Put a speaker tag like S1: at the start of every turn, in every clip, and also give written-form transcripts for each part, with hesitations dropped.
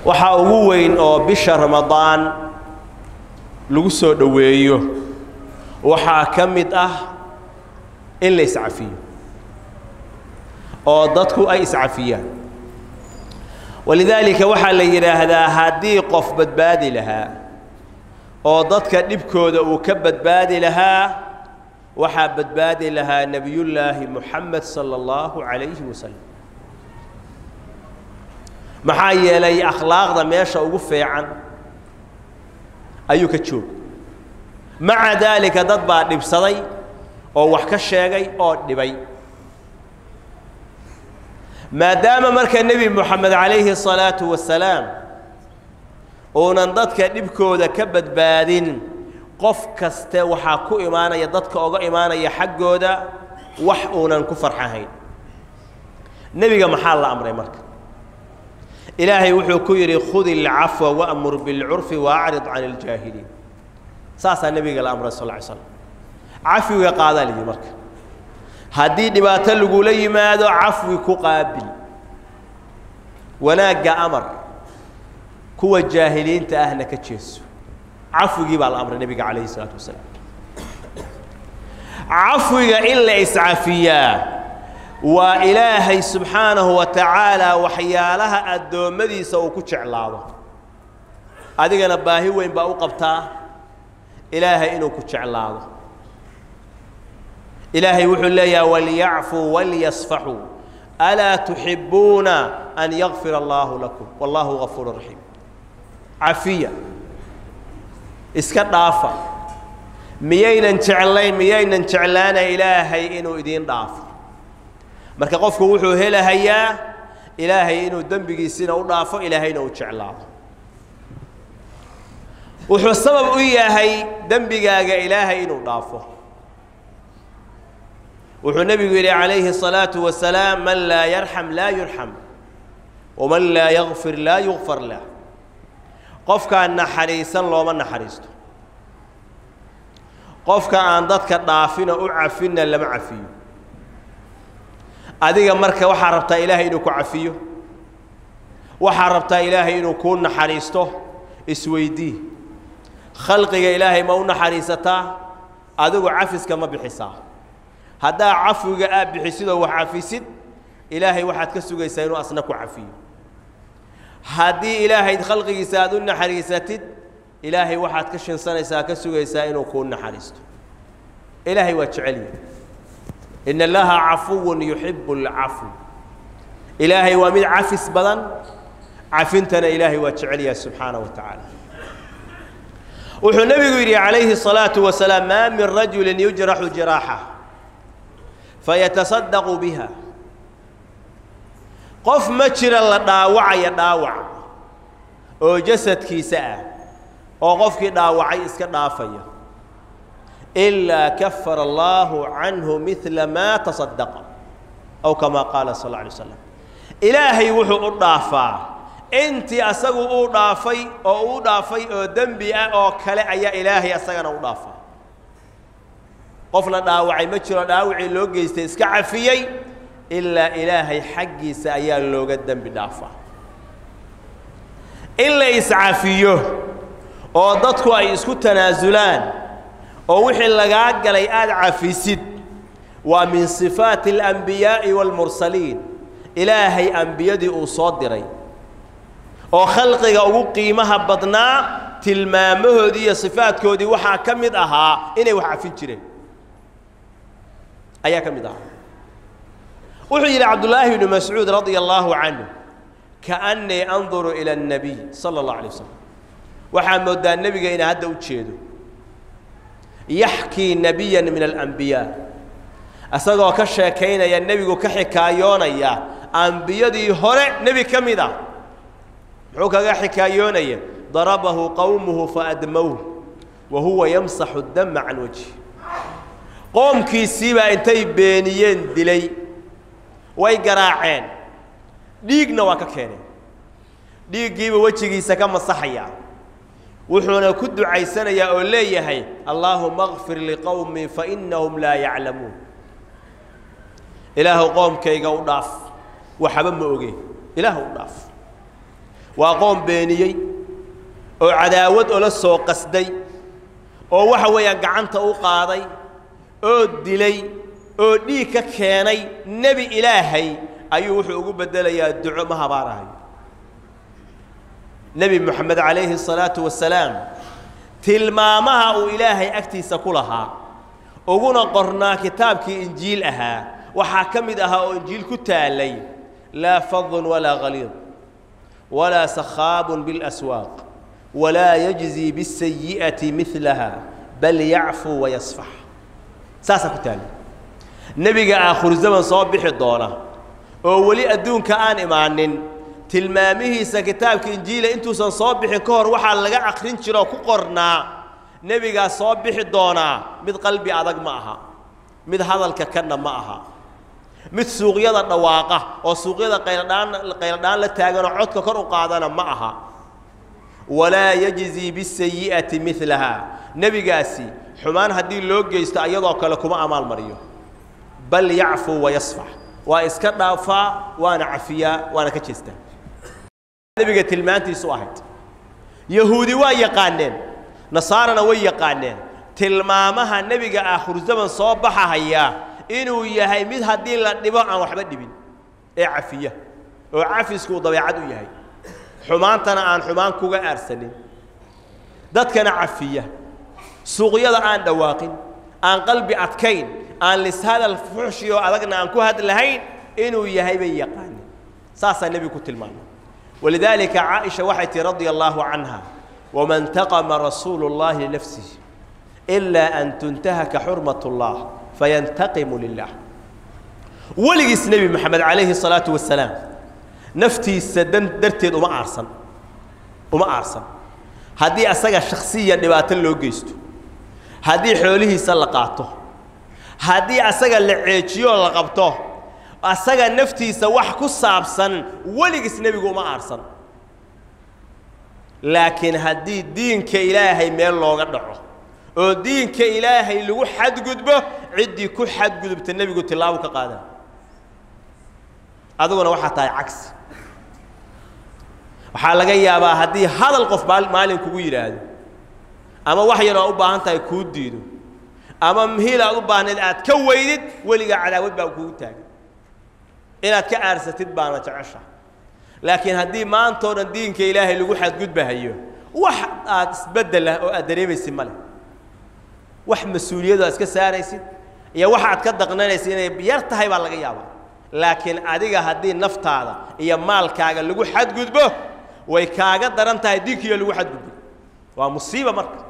S1: waxa ugu weyn oo bisha Ramadaan lagu soo dhaweeyo waxa kamid ah in la iscafiyo oo dadku ay iscafiyaan ولذلك waxa la yiraahdaa hadii qof badbaadi lahaa oo dadka dhibkooda uu ka badbaadi lahaa waxa badbaadi lahaa nabiyullaahi Muhammad sallallahu alayhi wasallam maxaa yeelay akhlaaqda meesha ugu fiican ayuu ka joog maca dalika dad baa dhibsaday oo wax ka sheegay oo dhibay maadaama marka nabi Muhammad alayhi salatu wasalaam oonan dadka dhibkooda ka badbaadin qof kaste waxa ku iimaanaya dadka uga iimaanaya xaqooda wax oonan ku farxahayn nabiga maxaa la amray marka ilaahay wuxuu ku yiri khudil afwa wa'mur bil 'urfi wa'rid 'anil jahilin saasa nabiga la amray sallallahu alayhi wasallam afwiga qaada li marka hadii dhibaato lagu la yimaado afwi ku qaabil wanaaga amar kuwa jaahiliinta ahna ka jeeso afwigi baa la amray nabiga alayhi salatu wasallam afwiga illa is'afiya wa ilaahi subhanahu wa ta'ala waxyaalaha adoomadiisa uu ku jeclaado adigana baahi weyn baa u qabtaa ilaahi inuu ku jeclaado إلهي وحول يا وليعفوا وليصفحوا ألا تحبون أن يغفر الله لكم والله غفور رحيم عافية اسكت ضعفة ميين نشعلان إلهي إنو إدين ضعف مركا قفك وحو هلا هيا إلهي إنو دنبقي سنة وضعفة إلهي إنو تشعلان وحو السبب إياهي دنبقاق إلهي إنو ضعفه والنبي عليه الصلاة والسلام من لا يرحم لا يرحم ومن لا يغفر لا يغفر له قف كان حريصا لو من حريصته قف كان ضدك ضعفنا وعفنا لما عفيه أديك مركة وحربت إلهي إنك عفيه وحربت إلهي إنه كون حريصته اسويدي خلقك إلهي ما حريصته أديك عفس كما بحساه هذا عفو جاء بحسده وحافسد إلهي واحد كسوق يسيروا أصنك وعفيه هذه إلهي خلق يسادون حريستد إلهي واحد كشن سنة ساكسوق يسيروا كون حريسته إلهي وتعلي إن الله عفو يحب العفو إلهي ومن عفس بدن عفنتنا إلهي وتعلي سبحانه وتعالى والنبي عليه الصلاة والسلام ما من رجل يجرح جراحه فيتصدق بها قف مجر الداوع يداوع او جسد كيساء او قف داوعي اسك دافيا الا كفر الله عنه مثل ما تصدق او كما قال صلى الله عليه وسلم الهي وحو ضافا انت اسغو او ضافي او دنبي او كله ايا الهي اسغنا او ضافا قفنا داوعي ما جرى داوعي لو جيستay iska cafiyay illa ilaahay xaqiisa ayaa looga dambi dhaafaa illa iscafiyo oo dadku ay isku tanaazulaan oo wixii laga galay aad cafisid wa min sifaati al-anbiya'i wal mursaliin ilaahay anbiyadii uu soo diray oo khalqiga ugu qiimaha badnaa tilmaamahoodii iyo sifaadkoodii waxa kamid ahaa inay wax cafin jireen أياك مدار وحي عبد الله بن مسعود رضي الله عنه كأني أنظر إلى النبي صلى الله عليه وسلم وحمد النبي إن هذا وتشيده يحكي نبيا من الأنبياء أصدق كشكين يا النبي كحكايون يا أنبياء دي هرع نبي كمدا حكى حكايون يا ضربه قومه فأدموه وهو يمسح الدم عن وجهه قوم كيسيبا انتي بينيين دلي way garaaceen dhiigna waa ka keenay dhiigiiba wajigiisa ka masaxaya wuxuuna ku ducaysanayaa oo leeyahay Allahumma ighfir liqawmi fa innahum la ya'lamun ilaahu qoomkayga u dhaaf waxba ma oge ilaahu u dhaaf وقوم بيني وعداوت ولا سوق قصدي أو وحوي قعنت أو قاضي أو دلي أو ديك كاني نبي إلهي أيوح أقول بدل يا الدعاء ما هبارها نبي محمد عليه الصلاة والسلام تلمامها وإلهي أكتي سكولها وقلنا قرنا كتابك إنجيل أها وحاكمدها إنجيل كتالي لا فظ ولا غليظ ولا سخاب بالأسواق ولا يجزي بالسيئة مثلها بل يعفو ويصفح ساسا كتالي نبي آخر الزمن صبح الدولة وولي أدون كأن إيمانين تلمامه سكتابك إنجيل أنتو صبح كهر وحال لقى عقرين شراو كقرنا نبي صبح الدولة مد قلبي أدق معها مد هذا الككنا معها مد سوقيا النواقة أو سوقيا القيردان لتاجنا عدك كرو قادنا معها ولا يجزي بالسيئة مثلها نبي قاسي حمان هدي اللوج يستعيضك لكم أعمال مريو بل يعفو ويصفح وإسكتنا فا وأنا عفيا وأنا كتشسته نبي قتل مانتي واحد يهودي ويقانن نصارى ويقانن تلمامها النبي آخر الزمن صباحها هيا إنه يهي مد هدي للنباع عن وحبة دبين إيه عفية وعفيس كو ضبيعة يهي حمان تنا عن حمان كوجا أرسلين دت كان عفية سوقيا عن دواقين عن قلبي أتكين عن لسان الفحش وأذقنا عن كهد الهين إنه يهي بيقانن ساس النبي كتلمان ولذلك عائشة وحيت رضي الله عنها وما انتقم رسول الله لنفسه إلا أن تنتهك حرمة الله فينتقم لله ولقيس نبي محمد عليه الصلاة والسلام نفتي السدن درتيد وما أرسن هذه أسجى الشخصية اللي باتلو جيستو هذه حوله سلقاته هذه أسجى اللي عيشيو لقبته أسجى نفتي سواح كصابسن ولقيس نبي وما أرسن لكن هذه دين كإلهي من الله قدره ودين كإلهي اللي هو حد قدبه عدي كل حد قدبت النبي قلت الله وكقاده أدونا واحد عكس waxaa laga yaabaa hadii hadal qof maalin kugu yiraahdo ama wax yar oo u baahan tahay ku diido ama mihil aad u baahneed aad ka weydid waliga cadaawad baa kugu taagan inaad ka aarsatid baana jecesha laakiin hadii maanta oo diinka Ilaahay lagu xadgudbahayo wax aad isbedel oo aad dareemaysid male wax mas'uuliyad aad iska saaraysid iyo wax aad ka daqnanaysid inay yar tahay baa laga yaabaa laakiin adiga hadii naftaada iyo maalkaaga lagu xadgudbo way kaaga daran tahay diinkiyo lagu xadgudbo waa musiiba marka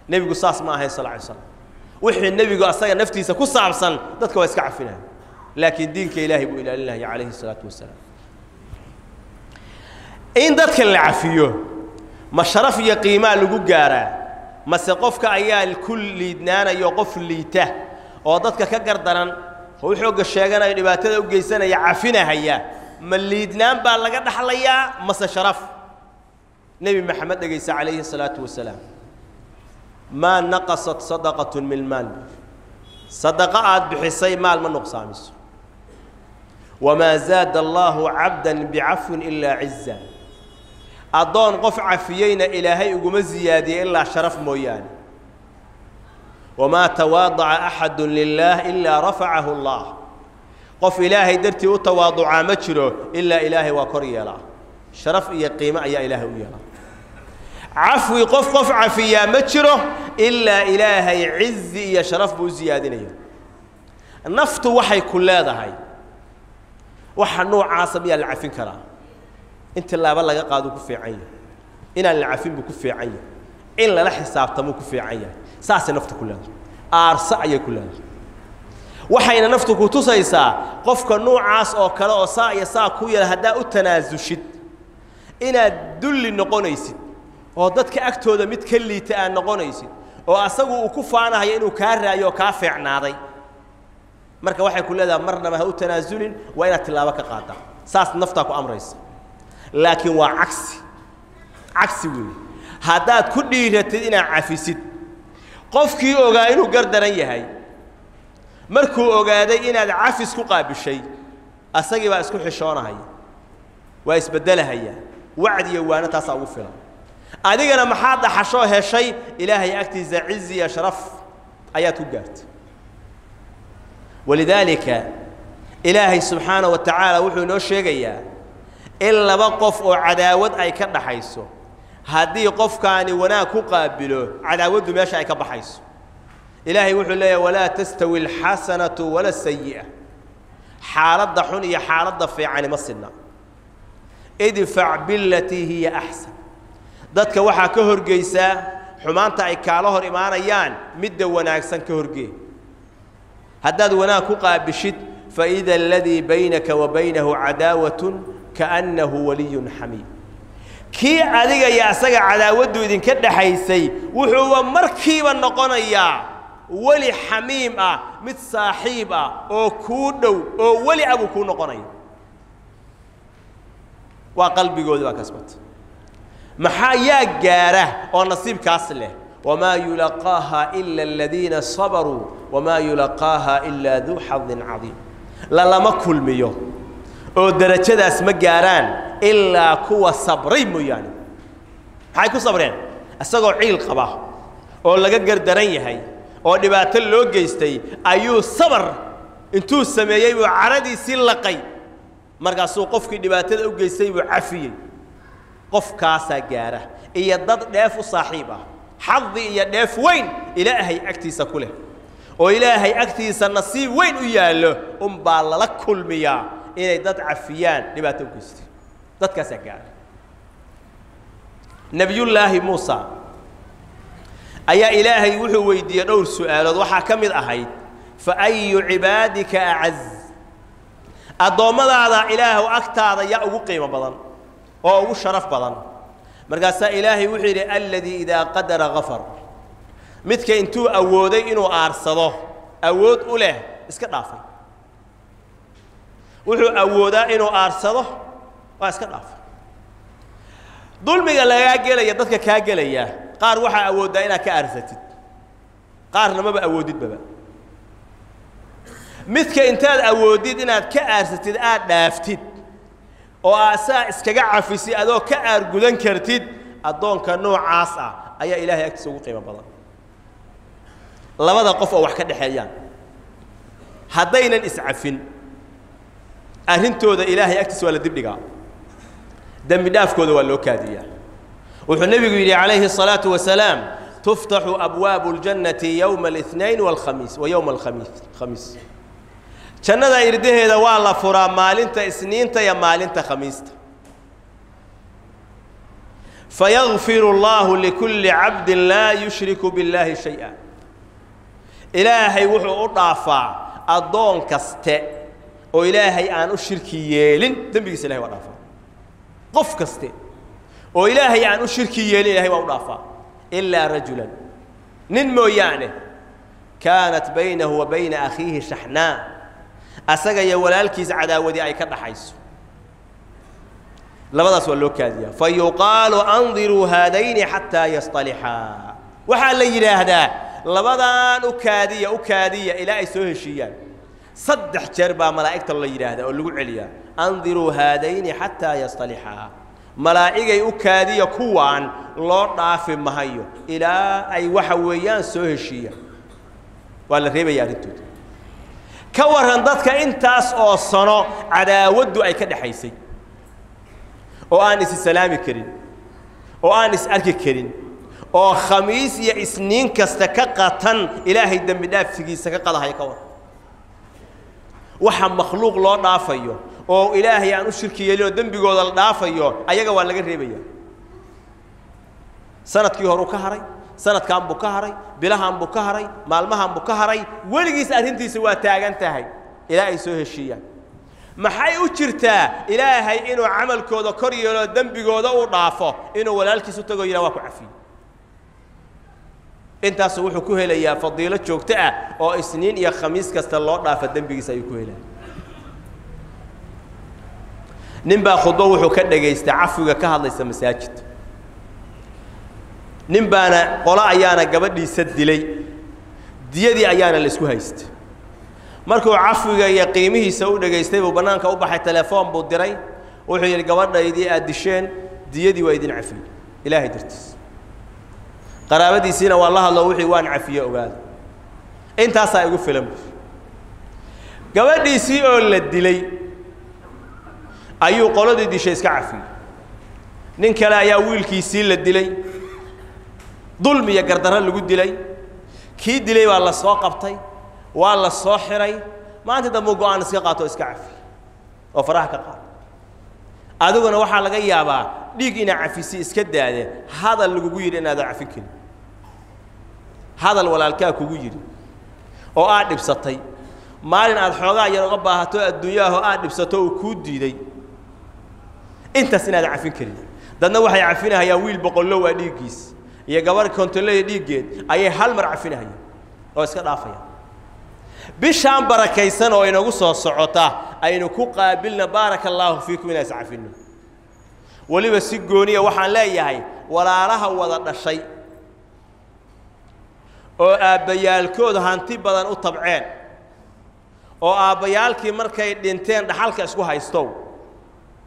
S1: nabigu saas ma ahay sallallahu alayhi wasallam wixii nabigu asaga naftiisa ku saabsan dadka waa iska cafinaa laakiin diinka Ilaahay buu ilaalinayaa alayhi salatu wasalaam in dadka la cafiyo ma sharaf iyo qiimo lagu gaaraa ma se qofka ayaa kulli idnaanayo qof liita oo dadka ka gardaran wuxuu sheeganayo dhibaatada u geysanaya cafinahaya ma liidnaan baa laga dhaxlayaa ma se sharaf نبي محمد دغيس عليه الصلاة والسلام ما نقصت صدقة من المال صدقات بحسي مال من نقصامس وما زاد الله عبدا بعفو إلا عزا أضون قف عفيين إلهي قم زيادة إلا شرف مويان وما تواضع أحد لله إلا رفعه الله قف إلهي درتي وتواضع مجره إلا إلهي وكري له شرف يا قيمة يا إلهي وياه عفو قف عفيا مجره إلا إلهي عز يا شرف بوزيادنيه النفط وحي كل هذا هاي وحنوع عاصم يا العفين كرا أنت لا بلغ قادو كفي عين إن العفين بكفي عين إلا لا حساب تمو كفي عين ساس النفط كل هذا أرسع كل هذا وحين نفتك تصيصا قفك نوع عاص أو كلا أو سا يسا كويا هدا التنازشد إن دل النقونيسد oo dadka agtooda mid ka liita aan noqonaysid oo asagu uu ku faanahay inuu ka raayo ka fiicnaaday marka waxay ku leedahay marnaba ha u tanaasulin waa inaad tilaabo ka qaata saas nafta ku amraysa laakiin waa cagsi weey hadaad ku dhiiratid inaad cafisid qofkii ogaa inuu gardaran yahay markuu ogaaday inaad cafis ku qaabishay asagii baa isku xishoonahay waa isbedelahay وعد يوانا تاسع وفلا أدينا محاد حشوه شيء إلهي أكتز عزي شرف آيات وقارت ولذلك إلهي سبحانه وتعالى وحو نو شيغيا إلا بقف عداوة أي كان حيسو هذه قف كان وناك قابله عداوة ماشي أي كبحيسو إلهي وحو لي ولا تستوي الحسنة ولا السيئة حالة ضحوني حالة ضفي عن مصلنا ادفع بالتي هي أحسن dadka waxa ka horgeysa xumaanta ay kaala hor imaanayaan midda wanaagsan ka horgee haddaad wanaag ku qaabishid fa idha alladhi baynaka wa baynahu adawatun kaannahu waliyyun hamim kii adiga ya asaga cadaawadu idinka dhaxaysay wuxuu markiiba noqonayaa wali hamim ah mid saaxiib ah oo ku dhow oo wali abu ku noqonaya waa qalbigooda waa kasbad محايا جاره ونصيب كاسله وما يلقاها إلا الذين صبروا وما يلقاها إلا ذو حظ عظيم لا ما كل ميو ودرجة اسم جاران إلا كوا صبرين ميان هاي كوا صبرين السجوا عيل قباه ولا جر درين هاي ودبعت اللوج جيستي أيو صبر انتو السمايي وعردي سلقي مرجع سوقف كي دبعت اللوج جيستي وعفيه قف كاسا جاره إيا ضد داف صاحبه حظي إيا داف وين إلهي أكتيس كله وإلهي أكتيس النصيب وين وياله بالله كل مياه إلى ضد عفيان لباتو كستي ضد كاسا جاره نبي الله موسى أيا إلهي وحو ويدي دور سؤال وحا كمل أهيد فأي عبادك أعز الضوء هذا إله أكتر يا أبو قيمة بضن أو شرف بدن مرقاس إلهي وحيري الذي إذا قدر غفر مثل أنتو أودي إنه أرصده أود أوله إسكت رافي وحو أودا إنه أرصده وإسكت رافي ظلمي لا يجيل يدك كاجل إياه قار وحى أودا إنا كأرثتد قارنا ما بأوديد بابا مثل أنت أوديد إنا كأرثتد دافتد oo asaa iskaga cafisi adoo ka aargudan kartid adoonka noocaas ah ayaa ilaahay agtiisa ugu qiimo badan labada qof oo wax ka dhaxeeyaan hadaynan iscafin arintooda ilaahay agtiisa wala dib dhigaa dambi dhaafkooda waa loo kaadiyaa wuxuu nabigu yiri calayhi salaatu wasalaam tuftahu abwaabul jannati yawma al-ithnain wal khamis wa yawma al-khamis jannada irdaheeda waa la furaa maalinta isniinta iyo maalinta khamiista fayaghfiru Allahu likulli 'abdin la yushriku billahi shay'an ilaahay wuxuu u dhaafaa adoon kaste oo ilaahay aan u shirki yeelin dambigiisa ilaahay waa dhaafaa qof kaste oo ilaahay aan u shirki yeelin ilaahay waa u dhaafaa illa rajulan nin mooyaane kaanat baynahu wa bayna akhihi shahna asaga iyo walaalkiis cadaawadi ay ka dhaxayso labadaas waa loo kaadiyaa fa yuqaalu anziru haadayn hatta yastaliha waxa la yiraahdaa labadan u kaadiya ilaa ay soo heshiiyaan saddex jeer baa malaa'igta la yiraahdaa oo lagu celiyaa anziru haadayn hatta yastaliha malaa'igay u kaadiya kuwaan loo dhaafi mahayo ilaa ay waxa weeyaan soo heshiiyaan waa la reebayaa arintooda كورن ضدك إنتاس أو صنع عداود أي كده حيسي أو أنس السلام كرين أو أنس أرك كرين أو خميس يا إسنين كستكقة إلهي الدم داف في سكقة هاي كور وحم مخلوق لا نافيه أو إلهي أن أشرك يلو دم بيقول نافيه أيجا ولا جريبيا سنة كيهرو كهري سنة كان بكهري بلهم بكهري مالمهم بكهري ولقيس أنتي سوى تاجنتهاي إلهي سوى الشيء ما حي أشرته إلهي إنه عمل كذا كريه دم بيجوده وضعفه إنه ولا الكيس تجوا يلاقوا عفين أنت سووا كهلا يا فضيلة شوكتة أو سنين يا خميس كستلات ضعف الدم بيجي سيكهلا نبى خضوه وكذا جيست عفوا كهلا يسمساجد نبانا قلا أيانا قبل يسد لي ديادي أيانا اللي سوهيست مركو عفوا يقيمه سودا جيستي وبنانك أوبح التلفون بودري وحي الجوار يدي أدشين diyadii waa idin cafiye ilaahay dartiis qaraabadiisina waa la hadlo wixii waan cafiye ogaada intaasaa igu filan gabadhiisii oo la dilay ayuu qoladii dishay iska cafiyey nin kale ayaa wiilkiisii la dilay dulmi iyo gardarro lagu dilay kii dilay baa la soo qabtay waa la soo xiray maanta dambe go'aan iska qaato iska cafiyey oo faraha ka qaad adiguna waxaa laga yaabaa dhiig ina cafisi iska daade hadal lagugu yiri inaad cafin karin hadal walaalkaa kugu yiri oo aad dhibsatay maalin aad xoogaa yar uga baahato adduunyaha aad dhibsato oo ku diiday intaas inaad cafin karin dadna waxay cafinayaan wiil boqollow waa dhiigiis iyo gabar kontolley dhiigeed ayay hal mar cafinayaan oo iska dhaafayaan bishaan barakaysan oo inagu soo socota aynu ku qaabilna barakallahu fiikum inaas cafino waliba si gooniya waxaan leeyahay walaalaha wada dhashay oo aabbayaalkooda hanti badan u tabceen oo aabbayaalkii markay dhinteen dhaxalka isku haysto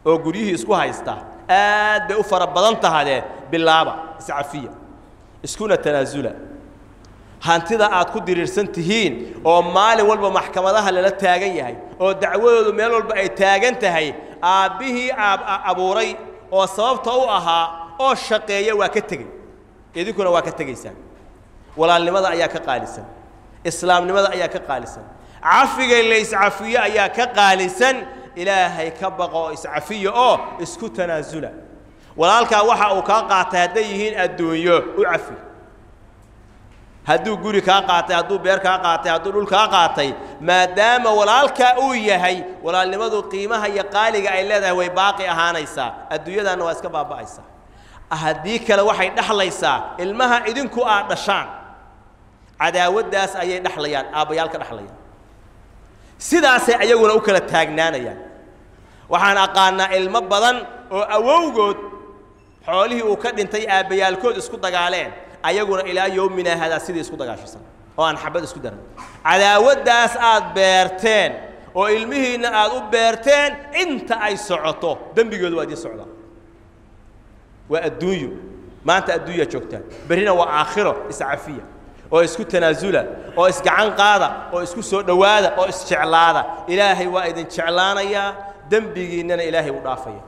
S1: oo guriyihii isku haysta aad bay u fara badan tahay bilaaba iscafiya iskuna tanaasula hantida aad ku diriirsan tihiin oo maalin walba maxkamadaha lala taagan yahay oo dacwadoodu meel walba ay taagan tahay aabihii abuuray oo sababta u ahaa oo shaqeeya waa ka tagay idinkuna waa ka tagaysaan walaalnimada ayaa ka qaalisan islaamnimada ayaa ka qaalisan cafiga la iscafiyo ayaa ka qaalisan ilaahay ka baqo iscafiyo oo isku tanaasula walaalka waxa uu ka qaatay haday yihiin adduunyo u cafi hadduu guri ka qaatay hadduu beer ka qaatay hadduu dhul ka qaatay maadaama walaalka uu yahay walaalnimadu qiimaha iyo qaaliga ay leedahay way baaqi ahaanaysaa adduunyadana waa iska baaba'aysaa haddii kale waxay dhaxlaysaa ilmaha idinku aad dhashaan cadaawadaas ayay dhaxlayaan aabbayaalka dhaxlayaan sidaasay ayaguna u kala taagnaanayaan waxaan aqaanaa ilmo badan oo awowgood xoolihii uu ka dhintay aabbayaalkood isku dagaaleen ayaguna ilaa yawmina hada sidii isku dagaashisan oo aan xabad isku daran cadaawadaas aad beerteen oo ilmihiina aad u beerteen inta ay socoto dambigeedu waa idin socdaa waa adduunyo maanta adduunya joogtaan berina waa aakhiro iscafiya oo isku tanaasula oo isgacan qaada oo isku soo dhawaada oo isjeclaada ilaahay waa idin jeclaanaya dambigiinana ilaahay u dhaafaya